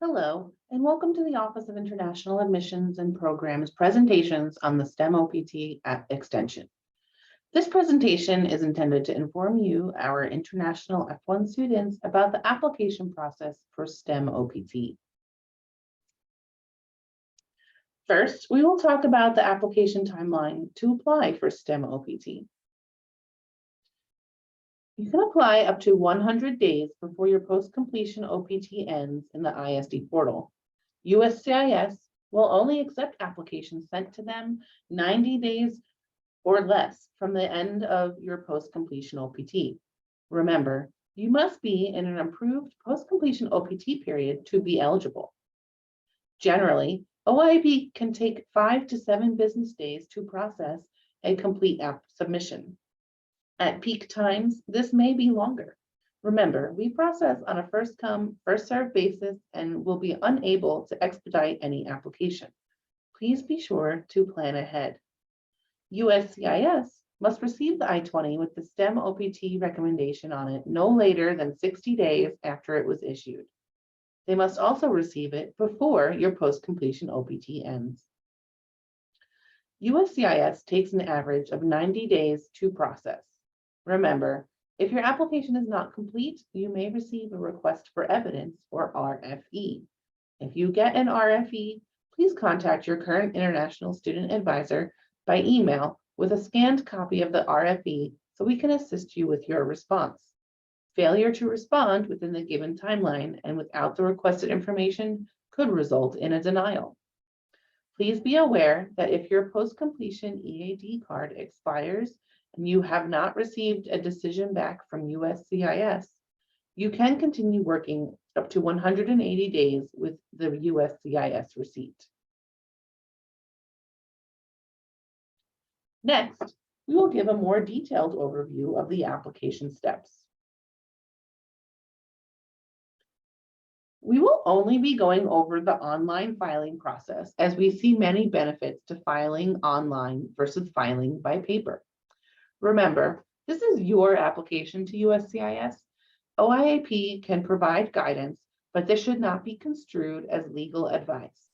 Hello, and welcome to the Office of International Admissions and Programs presentations on the STEM OPT extension. This presentation is intended to inform you, our international F1 students, about the application process for STEM OPT. First, we will talk about the application timeline to apply for STEM OPT. You can apply up to 100 days before your post-completion OPT ends in the ISD portal. USCIS will only accept applications sent to them 90 days or less from the end of your post-completion OPT. Remember, you must be in an approved post-completion OPT period to be eligible. Generally, OIP can take 5 to 7 business days to process a complete app submission. At peak times, this may be longer. Remember, we process on a first come, first served basis and will be unable to expedite any application. Please be sure to plan ahead. USCIS must receive the I-20 with the STEM OPT recommendation on it no later than 60 days after it was issued. They must also receive it before your post-completion OPT ends. USCIS takes an average of 90 days to process. Remember, if your application is not complete, you may receive a request for evidence or RFE. If you get an RFE, please contact your current international student advisor by email with a scanned copy of the RFE so we can assist you with your response. Failure to respond within the given timeline and without the requested information could result in a denial. Please be aware that if your post-completion EAD card expires and you have not received a decision back from USCIS, you can continue working up to 180 days with the USCIS receipt. Next, we will give a more detailed overview of the application steps. We will only be going over the online filing process as we see many benefits to filing online versus filing by paper. Remember, this is your application to USCIS. OIAP can provide guidance, but this should not be construed as legal advice.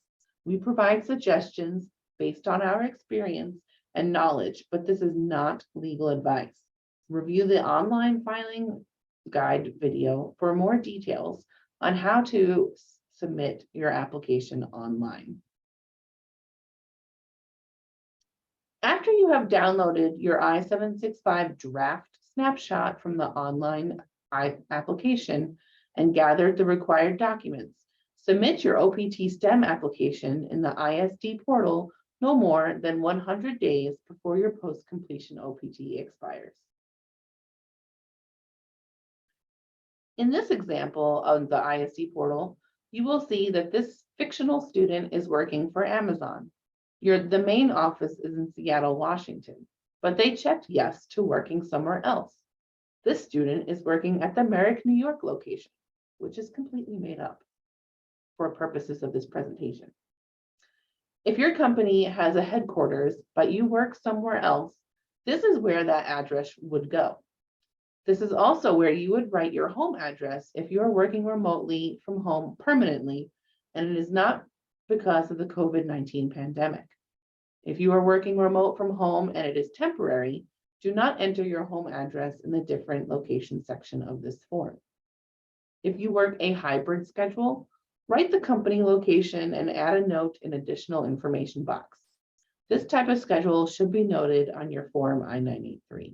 We provide suggestions based on our experience and knowledge, but this is not legal advice. Review the online filing guide video for more details on how to submit your application online. After you have downloaded your I-765 draft snapshot from the online application and gathered the required documents, submit your OPT STEM application in the ISD portal no more than 100 days before your post-completion OPT expires. In this example of the ISD portal, you will see that this fictional student is working for Amazon. The main office is in Seattle, Washington, but they checked yes to working somewhere else. This student is working at the Merrick, New York location, which is completely made up for purposes of this presentation. If your company has a headquarters, but you work somewhere else, this is where that address would go. This is also where you would write your home address if you are working remotely from home permanently, and it is not because of the COVID-19 pandemic. If you are working remote from home and it is temporary, do not enter your home address in the different location section of this form. If you work a hybrid schedule, write the company location and add a note in additional information box. This type of schedule should be noted on your form I-983.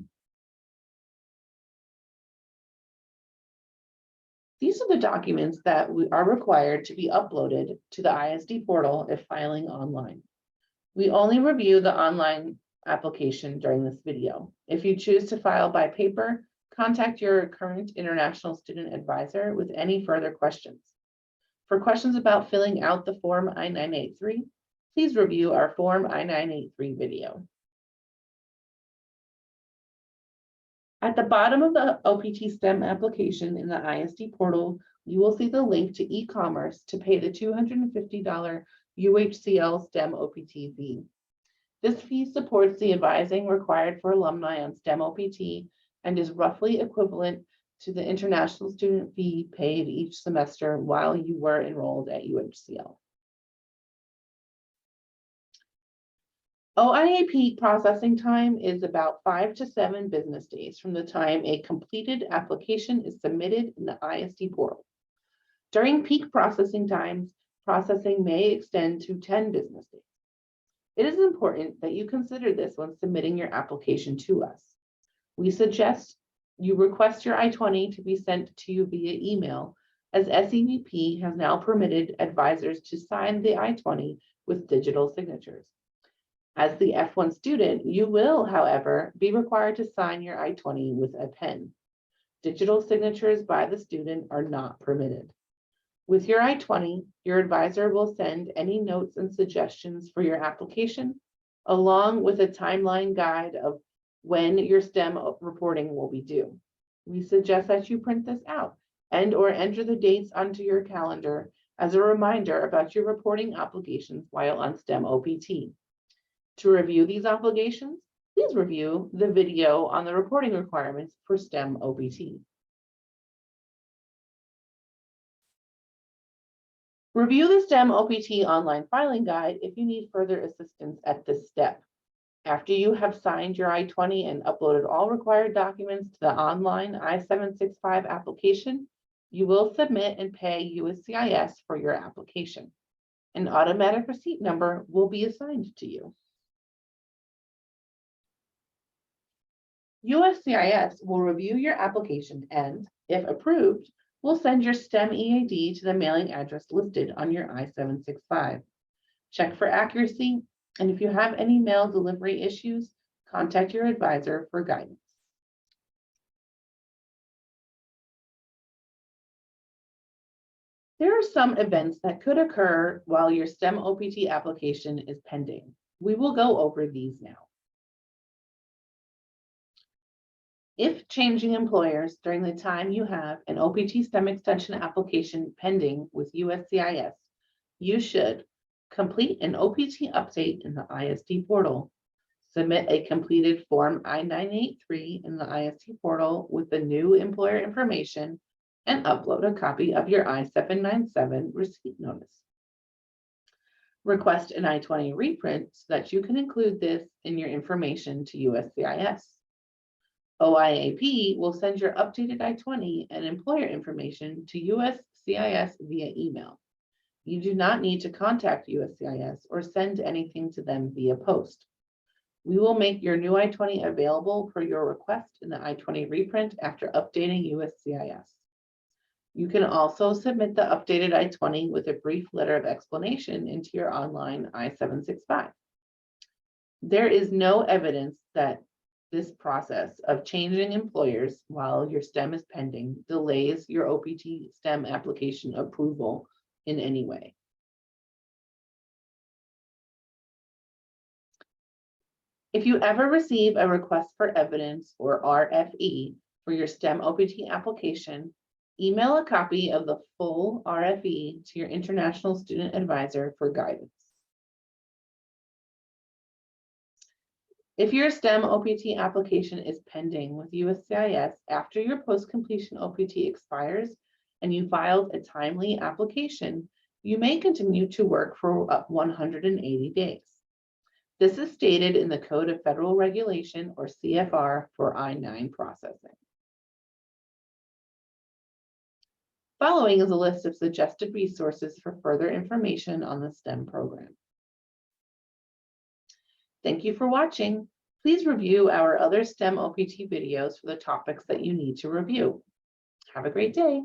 These are the documents that are required to be uploaded to the ISD portal if filing online. We only review the online application during this video. If you choose to file by paper, contact your current international student advisor with any further questions. For questions about filling out the form I-983, please review our form I-983 video. At the bottom of the OPT STEM application in the ISD portal, you will see the link to e-commerce to pay the $250 UHCL STEM OPT fee. This fee supports the advising required for alumni on STEM OPT and is roughly equivalent to the international student fee paid each semester while you were enrolled at UHCL. OIA peak processing time is about 5 to 7 business days from the time a completed application is submitted in the ISD portal. During peak processing times, processing may extend to 10 business days. It is important that you consider this when submitting your application to us. We suggest you request your I-20 to be sent to you via email, as SEVP has now permitted advisors to sign the I-20 with digital signatures. As the F1 student, you will, however, be required to sign your I-20 with a pen. Digital signatures by the student are not permitted. With your I-20, your advisor will send any notes and suggestions for your application, along with a timeline guide of when your STEM reporting will be due. We suggest that you print this out and/or enter the dates onto your calendar as a reminder about your reporting obligations while on STEM OPT. To review these obligations, please review the video on the reporting requirements for STEM OPT. Review the STEM OPT online filing guide if you need further assistance at this step. After you have signed your I-20 and uploaded all required documents to the online I-765 application, you will submit and pay USCIS for your application. An automatic receipt number will be assigned to you. USCIS will review your application and, if approved, will send your STEM EAD to the mailing address listed on your I-765. Check for accuracy, and if you have any mail delivery issues, contact your advisor for guidance. There are some events that could occur while your STEM OPT application is pending. We will go over these now. If changing employers during the time you have an OPT STEM extension application pending with USCIS, you should complete an OPT update in the ISD portal, submit a completed Form I-983 in the ISD portal with the new employer information, and upload a copy of your I-797 receipt notice. Request an I-20 reprint so that you can include this in your information to USCIS. OIAP will send your updated I-20 and employer information to USCIS via email. You do not need to contact USCIS or send anything to them via post. We will make your new I-20 available per your request in the I-20 reprint after updating USCIS. You can also submit the updated I-20 with a brief letter of explanation into your online I-765. There is no evidence that this process of changing employers while your STEM is pending delays your OPT STEM application approval in any way. If you ever receive a request for evidence or RFE for your STEM OPT application, email a copy of the full RFE to your international student advisor for guidance. If your STEM OPT application is pending with USCIS after your post-completion OPT expires and you filed a timely application, you may continue to work for 180 days. This is stated in the Code of Federal Regulation, or CFR, for I-9 processing. Following is a list of suggested resources for further information on the STEM program. Thank you for watching. Please review our other STEM OPT videos for the topics that you need to review. Have a great day.